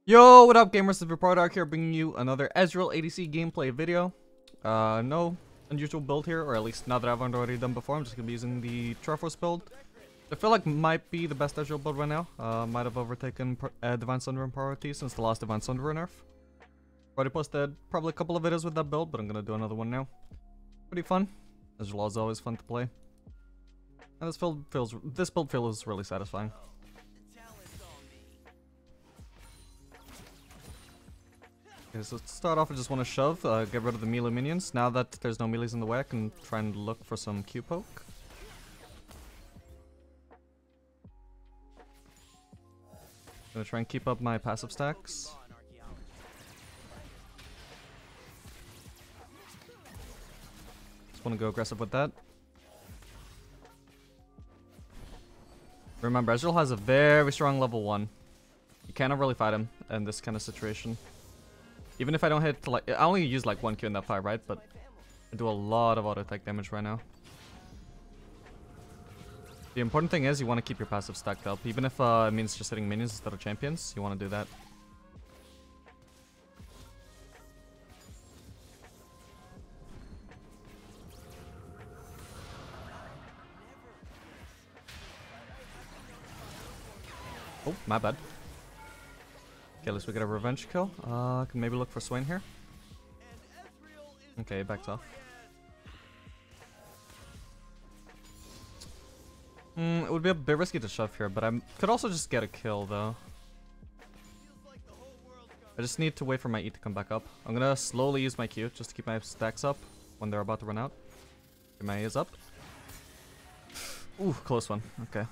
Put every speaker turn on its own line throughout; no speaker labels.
Yo, what up gamers, it's Vipardark here bringing you another Ezreal ADC gameplay video. No unusual build here, or at least not that I've already done before. I'm just going to be using the Triforce build. I feel like might be the best Ezreal build right now. Might have overtaken Divine Sunderer priority since the last Divine Sunderer nerf. Already posted probably a couple of videos with that build, but I'm going to do another one now. Pretty fun. Ezreal is always fun to play. And this build feels really satisfying. Okay, so to start off, I just want to shove, get rid of the melee minions. Now that there's no melees in the way, I can try and look for some Q poke. Gonna try and keep up my passive stacks. Just want to go aggressive with that. Remember, Ezreal has a very strong level 1. You cannot really fight him in this kind of situation. Even if I don't hit, like, I only use like 1 Q in that fight, right? But I do a lot of auto attack damage right now. The important thing is you want to keep your passive stacked up. Even if it means just hitting minions instead of champions, you want to do that. Oh, my bad. Okay, at least we get a revenge kill. Can maybe look for Swain here. Okay, backed off. It would be a bit risky to shove here, but I could also just get a kill though. I just need to wait for my E to come back up. I'm gonna slowly use my Q just to keep my stacks up when they're about to run out. Okay, my E is up. Ooh, close one. Okay.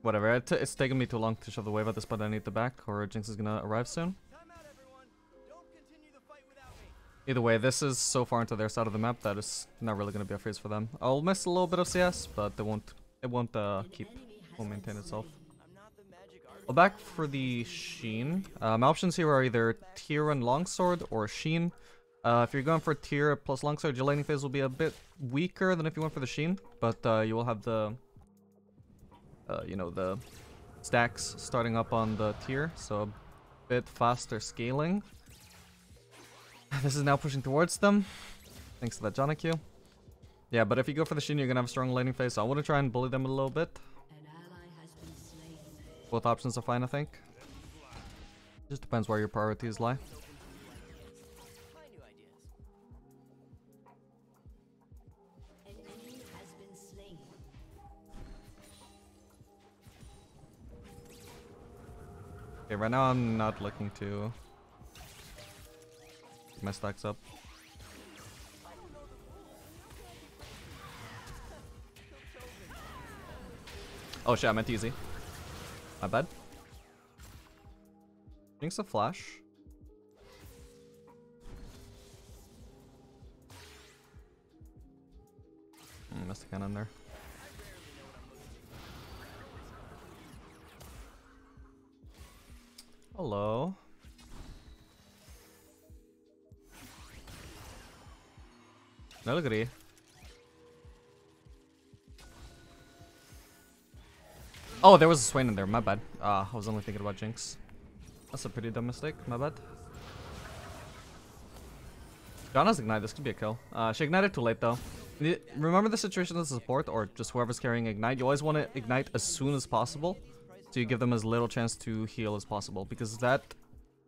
Whatever, it's taking me too long to shove the wave at this point. I need the back, or Jinx is gonna arrive soon. Either way, this is so far into their side of the map that it's not really gonna be a freeze for them. I'll miss a little bit of CS, but it won't maintain itself. Well, back for the Sheen. My options here are either Tear and Longsword or Sheen. If you're going for Tear plus Longsword, your laning phase will be a bit weaker than if you went for the Sheen, but you will have the you know, the stacks starting up on the tier, so a bit faster scaling. This is now pushing towards them, thanks to that Janna Q. Yeah, but if you go for the Shin, you're gonna have a strong laning phase, so I want to try and bully them a little bit. Both options are fine, I think. Just depends where your priorities lie. Okay, right now I'm not looking to get my stacks up. Oh shit, I meant easy. My bad. Jinx a flash. Missed a cannon there. Hello. No, look at it. Oh, there was a Swain in there. My bad. I was only thinking about Jinx. That's a pretty dumb mistake. My bad. Janna's ignite. This could be a kill. She ignited too late though. Remember the situation as a support, or just whoever's carrying ignite. You always want to ignite as soon as possible, so you give them as little chance to heal as possible, because that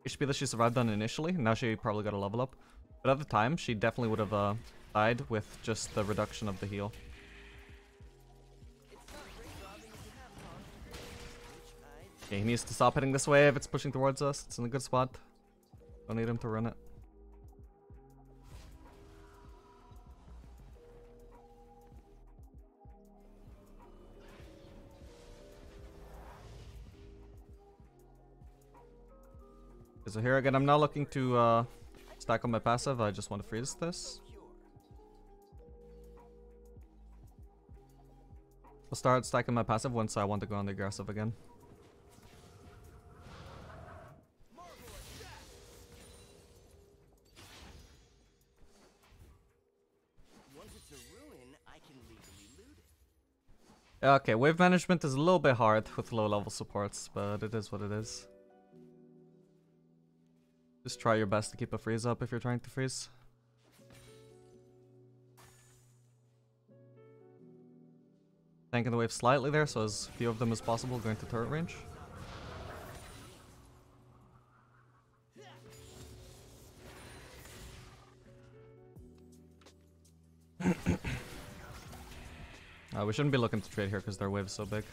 HP that she survived on initially, now she probably got a level up, but at the time she definitely would have died with just the reduction of the heal. Okay, he needs to stop hitting this wave. It's pushing towards us. It's in a good spot. Don't need him to run it. So here again, I'm not looking to stack on my passive. I just want to freeze this. I'll start stacking my passive once I want to go on the aggressive again. Okay, wave management is a little bit hard with low level supports, but it is what it is. Just try your best to keep a freeze up if you're trying to freeze. Tanking the wave slightly there, so as few of them as possible going to turret range. We shouldn't be looking to trade here because their wave is so big.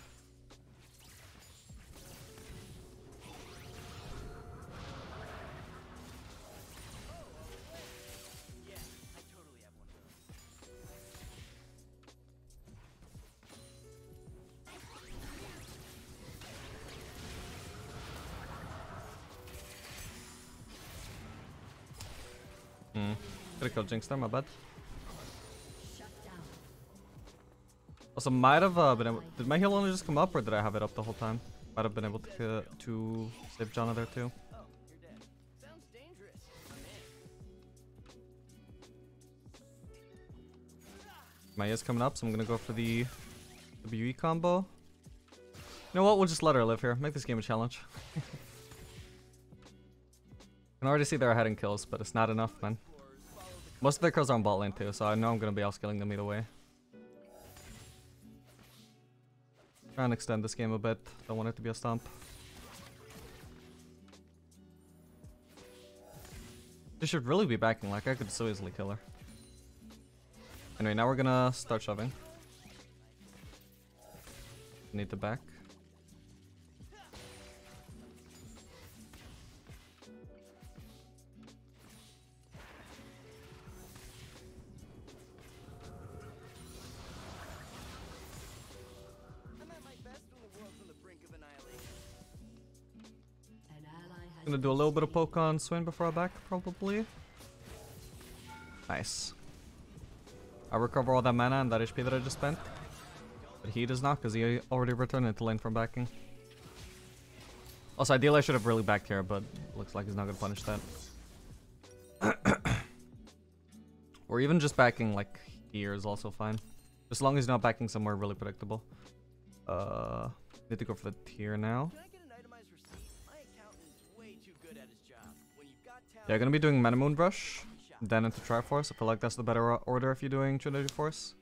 Could've killed Jinx there, my bad. Also, might have been able. Did my heal only just come up, or did I have it up the whole time? Might have been able to save Janna there too. My is coming up, so I'm gonna go for the WE combo. You know what? We'll just let her live here. Make this game a challenge. I can already see they're ahead in kills, but it's not enough, man. Most of their kills are on bot lane too, so I know I'm gonna be outscaling them either way. Try and extend this game a bit. Don't want it to be a stomp. She should really be backing, like I could so easily kill her. Anyway, now we're gonna start shoving. Need to back. Gonna do a little bit of poke on Swain before I back, probably. Nice. I'll recover all that mana and that HP that I just spent. But he does not, because he already returned into lane from backing. Also, ideally I should have really backed here, but looks like he's not gonna punish that. Or even just backing like here is also fine. As long as he's not backing somewhere really predictable. Need to go for the tier now. Yeah, gonna be doing Mana Moon Rush, then into Triforce. I feel like that's the better order if you're doing Trinity Force.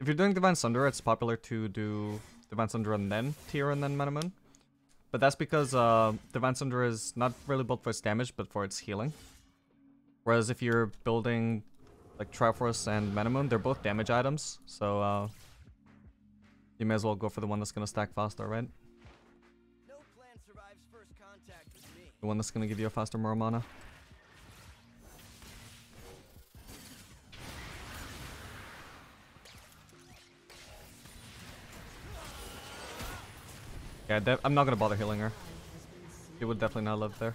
If you're doing Divine Sunder, it's popular to do Divine Sunder and then Tier and then Mana Moon. But that's because Divine Sunder is not really built for its damage, but for its healing. Whereas if you're building like Triforce and Mana Moon, they're both damage items, so you may as well go for the one that's gonna stack faster, right? The one that's gonna give you a faster more mana. Yeah, I'm not gonna bother healing her. She would definitely not live there.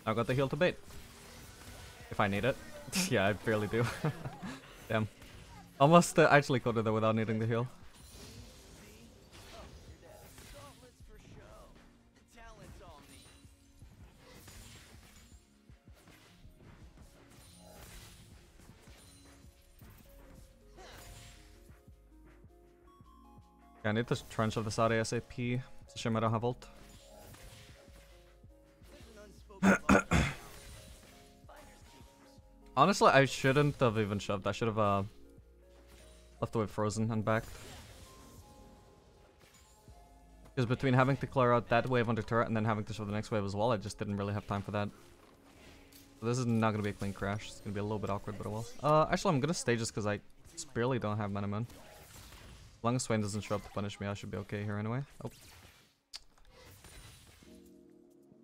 I got the heal to bait. If I need it. Yeah, I barely do. Damn. Almost actually caught her there without needing the heal. I need to trench of this out ASAP. It's a shame I don't have ult. Honestly, I shouldn't have even shoved. I should have left the wave frozen and backed. Because between having to clear out that wave under turret and then having to shove the next wave as well, I just didn't really have time for that. So this is not going to be a clean crash. It's going to be a little bit awkward, but it will. Actually, I'm going to stay just because I barely don't have Mana Moon. As long as Swain doesn't show up to punish me, I should be okay here anyway. Oh.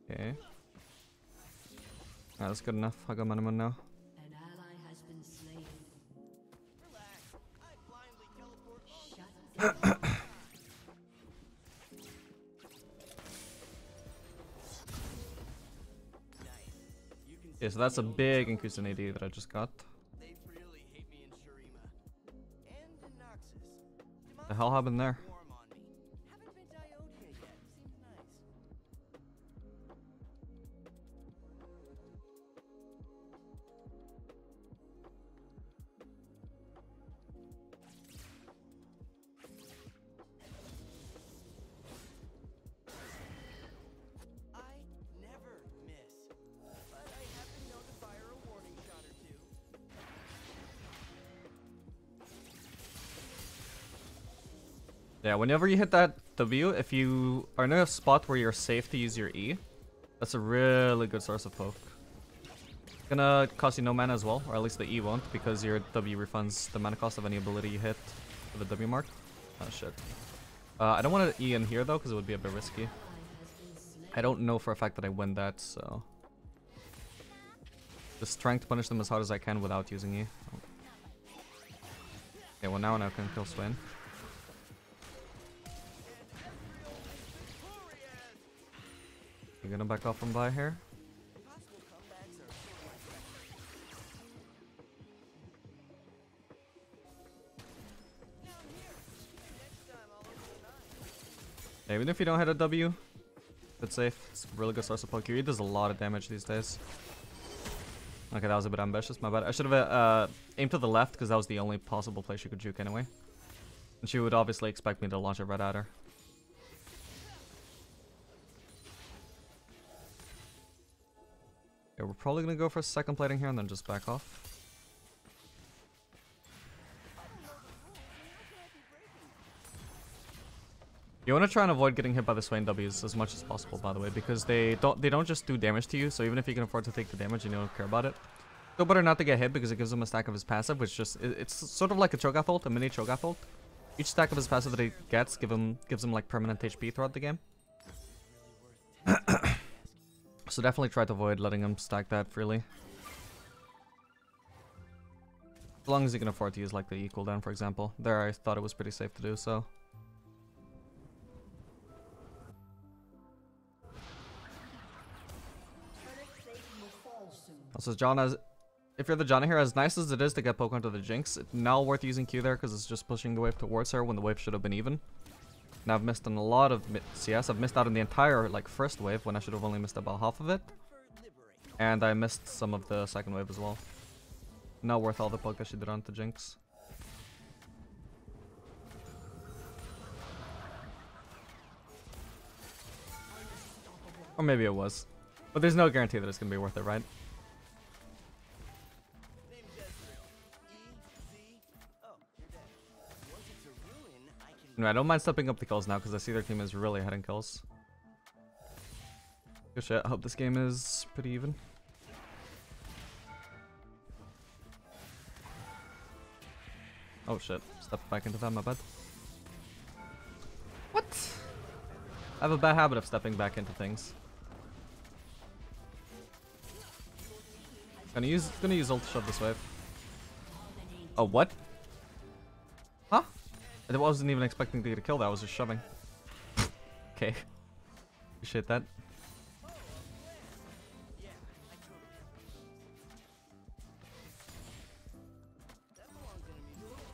Okay. Alright, that's good enough. I got Mana Moon now.
An ally has been slain. Shut down.
Yeah, so that's a big increase in AD that I just got. The hell happened there? Yeah, whenever you hit that W, if you are in a spot where you're safe to use your E, that's a really good source of poke. It's gonna cost you no mana as well, or at least the E won't, because your W refunds the mana cost of any ability you hit with the W mark. Oh shit. I don't want to E in here though, because it would be a bit risky. I don't know for a fact that I win that, so... Just trying to punish them as hard as I can without using E. Okay, well now I can kill Swain. You're gonna back off from by here? Yeah, even if you don't hit a W, it's safe. It's a really good source of poke. He does a lot of damage these days. Okay, that was a bit ambitious, my bad. I should have aimed to the left, because that was the only possible place she could juke anyway. And she would obviously expect me to launch it right at her. Okay, we're probably gonna go for a second plating here and then just back off. You want to try and avoid getting hit by the Swain W's as much as possible, by the way, because they don't just do damage to you. So even if you can afford to take the damage and you don't care about it, still better not to get hit because it gives him a stack of his passive, which just it's sort of like a Cho'Gath ult, a mini Cho'Gath ult. Each stack of his passive that he gets gives him like permanent HP throughout the game. So definitely try to avoid letting him stack that freely. As long as you can afford to use like the E cooldown, for example. There I thought it was pretty safe to do so. Also, John, if you're the Janna here, as nice as it is to get poke onto the Jinx, it's now worth using Q there because it's just pushing the wave towards her when the wave should have been even. And I've missed on a lot of CS. I've missed out on the entire like first wave when I should have only missed about half of it. And I missed some of the second wave as well. Not worth all the poke that she did onto Jinx. Or maybe it was. But there's no guarantee that it's going to be worth it, right? No, I don't mind stepping up the kills now because I see their team is really ahead in kills. Good shit. I hope this game is pretty even. Oh shit. Stepped back into that, my bad. What? I have a bad habit of stepping back into things. Gonna use ult to shove this wave. Oh, what? Huh? I wasn't even expecting to get a kill that, I was just shoving. Okay. Appreciate that.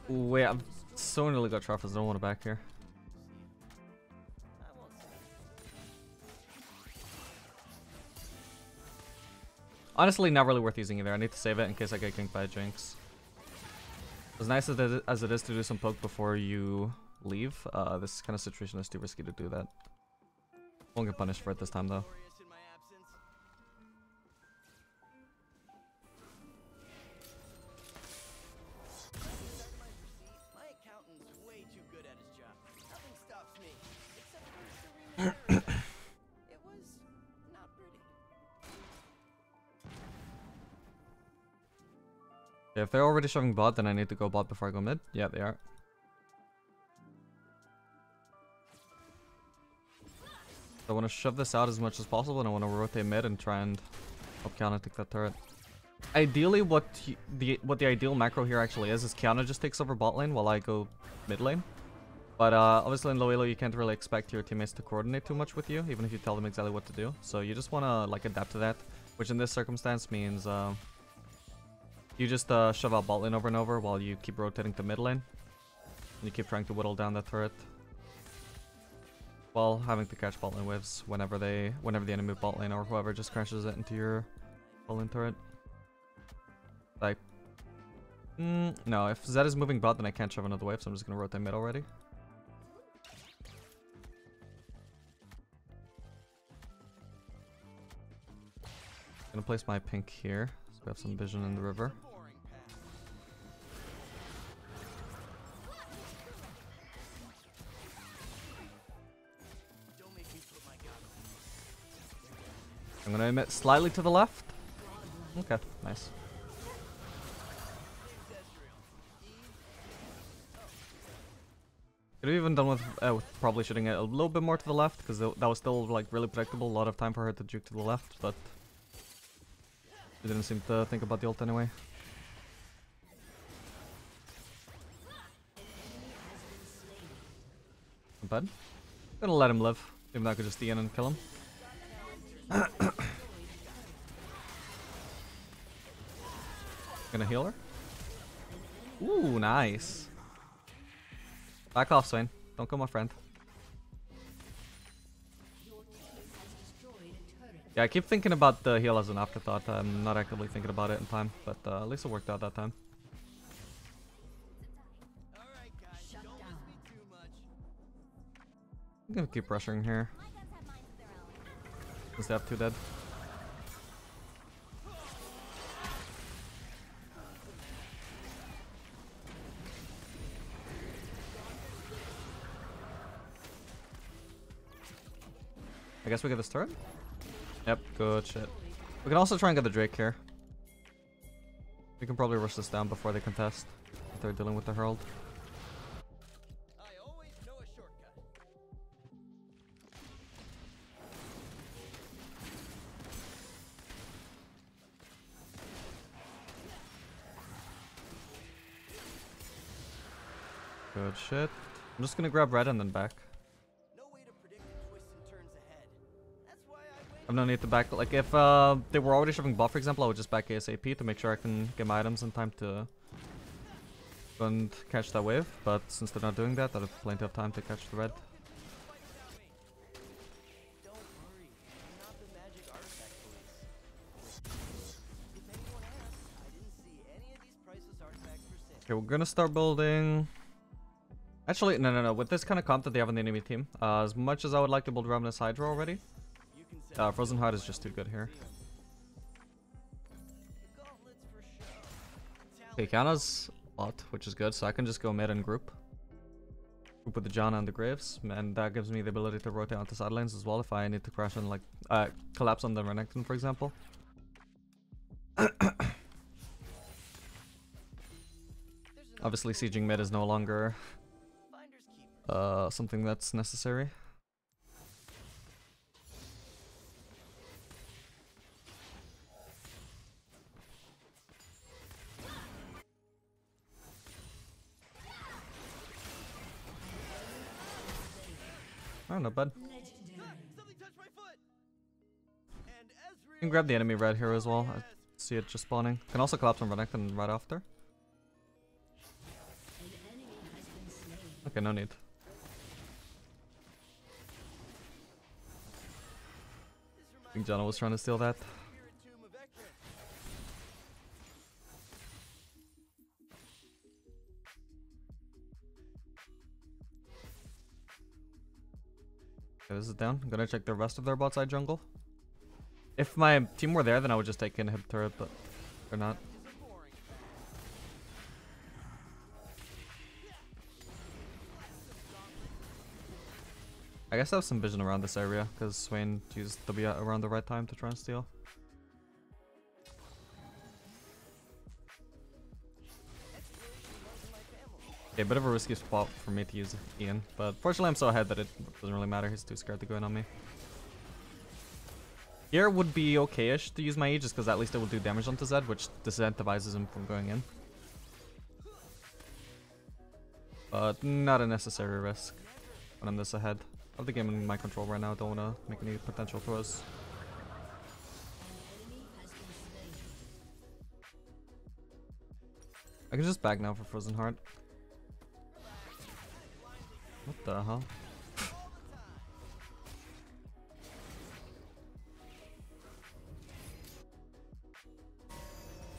Ooh, wait, I'm so nearly got Truffles, I don't want to back here. Honestly, not really worth using either. I need to save it in case I get kinked by a Jinx. As nice as it is to do some poke before you leave, this kind of situation is too risky to do that. Won't get punished for it this time though. Okay, if they're already shoving bot, then I need to go bot before I go mid. Yeah, they are. So I want to shove this out as much as possible, and I want to rotate mid and try and help Kiana take that turret. Ideally, what the ideal macro here actually is Kiana just takes over bot lane while I go mid lane. But obviously in low elo you can't really expect your teammates to coordinate too much with you, even if you tell them exactly what to do. So you just want to like adapt to that, which in this circumstance means you just shove out bot lane over and over while you keep rotating to mid lane. And you keep trying to whittle down that turret, while having to catch bot lane waves whenever the enemy move bot lane or whoever just crashes it into your bot lane turret. Like, no, if Zed is moving bot, then I can't shove another wave, so I'm just gonna rotate mid already. Gonna place my pink here, so we have some vision in the river. I'm gonna emit slightly to the left. Okay, nice. Could have even done with probably shooting it a little bit more to the left, because that was still like really predictable. A lot of time for her to juke to the left, but she didn't seem to think about the ult anyway. Not bad. Gonna let him live. Even though I could just E in and kill him. Gonna heal her. Ooh, nice. Back off, Swain. Don't kill my friend. Yeah, I keep thinking about the heal as an afterthought. I'm not actively thinking about it in time, but at least it worked out that time. I'm gonna keep pressuring here. Since they have 2 dead. I guess we get this turret? Yep, good shit. We can also try and get the Drake here. We can probably rush this down before they contest. If they're dealing with the Herald.
I always know a shortcut.
Good shit. I'm just gonna grab red and then back.
No way to predict the twists and turns ahead. That's why I wait.
I have no need to back. Like, if they were already shoving buff, for example, I would just back ASAP to make sure I can get my items in time to go and catch that wave. But since they're not doing that, I have plenty of time to catch the red.
Don't worry, I'm not the magic artifact police. If anyone asks, I didn't see any of these priceless artifacts for sale.
Okay, we're gonna start building. Actually, no. With this kind of comp that they have on the enemy team, as much as I would like to build Ravenous Hydra already,
You can sell
Frozen Heart is just too good here.
gauntlets for show.
Okay, Kiana's bot, which is good, so I can just go mid and group. Group with the Janna and the Graves, and that gives me the ability to rotate onto side lanes as well if I need to crash and like collapse on the Renekton, for example. Obviously, sieging mid is no longer
Finders keepers.
something that's necessary. Oh, not bad.
Something touched my foot. And Ezreal
You can grab the enemy red here as well. I see it just spawning. Can also collapse on Renekton right after. Okay, no need. I think Janna was trying to steal that.
Spirit Tomb of Ekron.
Okay, this is down. I'm gonna check the rest of their bot side jungle. If my team were there, then I would just take inhib turret, but they're not.
Is a boring fact.
I guess I have some vision around this area, because Swain used W around the right time to try and steal. Okay, a bit of a risky spot for me to use Ian, but fortunately I'm so ahead that it doesn't really matter. He's too scared to go in on me. Here would be okay-ish to use my E just because at least it will do damage onto Zed, which disincentivizes him from going in. But not a necessary risk when I'm this ahead. I have the game in my control right now, don't want to make any potential throws. I can just back now for Frozen Heart. What the hell?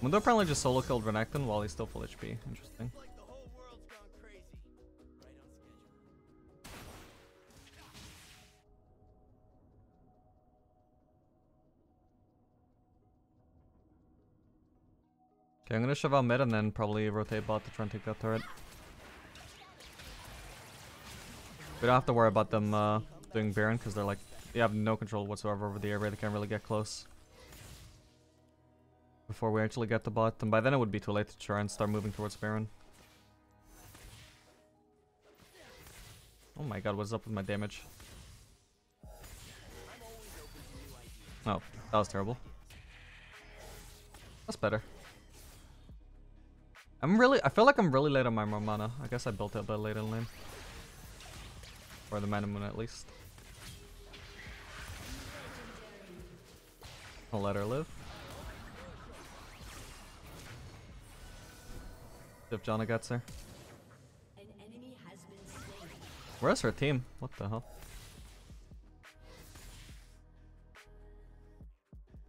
Mundo apparently just solo killed Renekton while he's still full HP. Interesting.
Like the whole world's gone crazy. Right on schedule.
Okay, I'm gonna shove out mid and then probably rotate bot to try and take that turret. We don't have to worry about them doing Baron because they're like You have no control whatsoever over the area. They can't really get close before we actually get the bot, and by then it would be too late to try and start moving towards Baron. Oh my god, what's up with my damage? Oh, that was terrible. That's better. I feel like I'm really late on my mana. I guess I built it a bit late in lane. Or the Mana Moon at least. I'll let her live. If Janna gets her.
An enemy has been slain.
Where's her team? What the hell?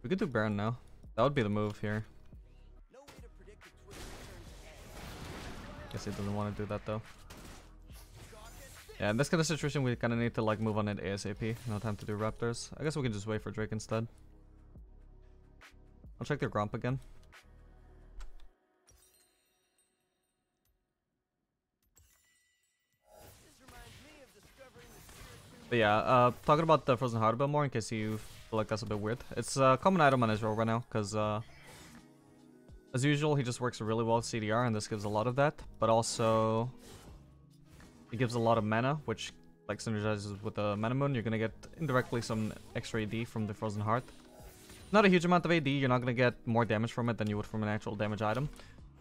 We could do Baron now. That would be the move here.
No way to predict the twist turn.
Guess he doesn't want to do that though. Yeah, in this kind of situation we kind of need to like move on it ASAP. No time to do Raptors. I guess we can just wait for Drake instead. I'll check their Gromp again. But yeah, talking about the Frozen Heart a bit more in case you feel like that's a bit weird. It's a common item on Ezreal right now because as usual he just works really well with CDR and this gives a lot of that. But also it gives a lot of mana which like synergizes with the Mana Moon. You're going to get indirectly some extra AD from the Frozen Heart. Not a huge amount of AD, you're not going to get more damage from it than you would from an actual damage item.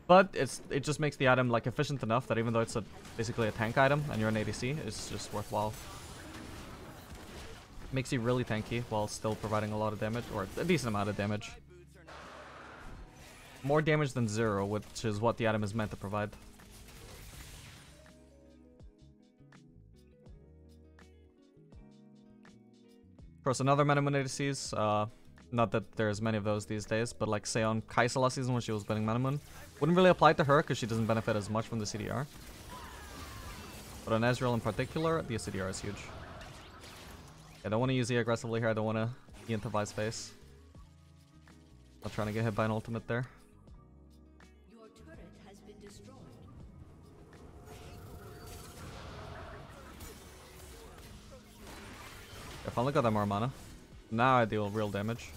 But it just makes the item like efficient enough that even though it's basically a tank item and you're an ADC, it's just worthwhile. Makes you really tanky while still providing a lot of damage, or a decent amount of damage. More damage than 0, which is what the item is meant to provide. Of course, another Mana Moon ADCs, not that there's many of those these days, but like say on Kai'Sa last season when she was winning Mana Moon, wouldn't really apply to her because she doesn't benefit as much from the CDR. But on Ezreal in particular, the CDR is huge. I don't want to use E aggressively here, I don't want to E into Vi's face. Not trying to get hit by an ultimate there.
Your turret has been destroyed.
I finally got that more mana. Now I deal real damage.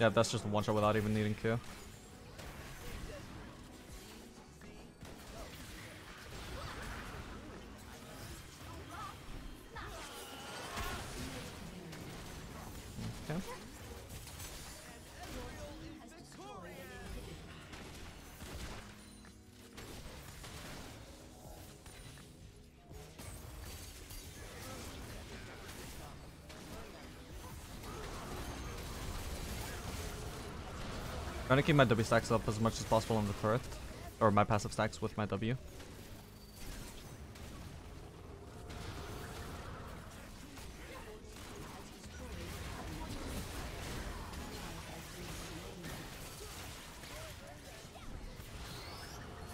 Yeah, that's just a one shot without even needing Q. Okay. Trying to keep my W stacks up as much as possible on the turret. Or my passive stacks with my W.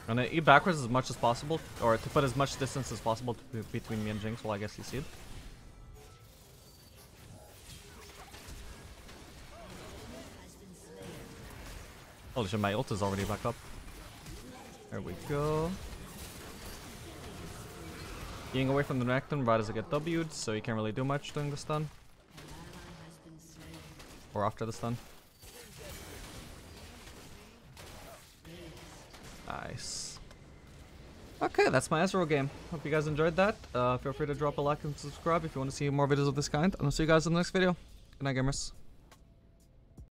I'm gonna E backwards as much as possible, or to put as much distance as possible between me and Jinx while I guess you see it. Holy shit, my ult is already back up. There we go. Being away from the Necton right as I get W'd, so you can't really do much during the stun. Or after the stun. Nice. Okay, that's my Ezreal game. Hope you guys enjoyed that. Feel free to drop a like and subscribe if you want to see more videos of this kind. And I'll see you guys in the next video. Good night, gamers.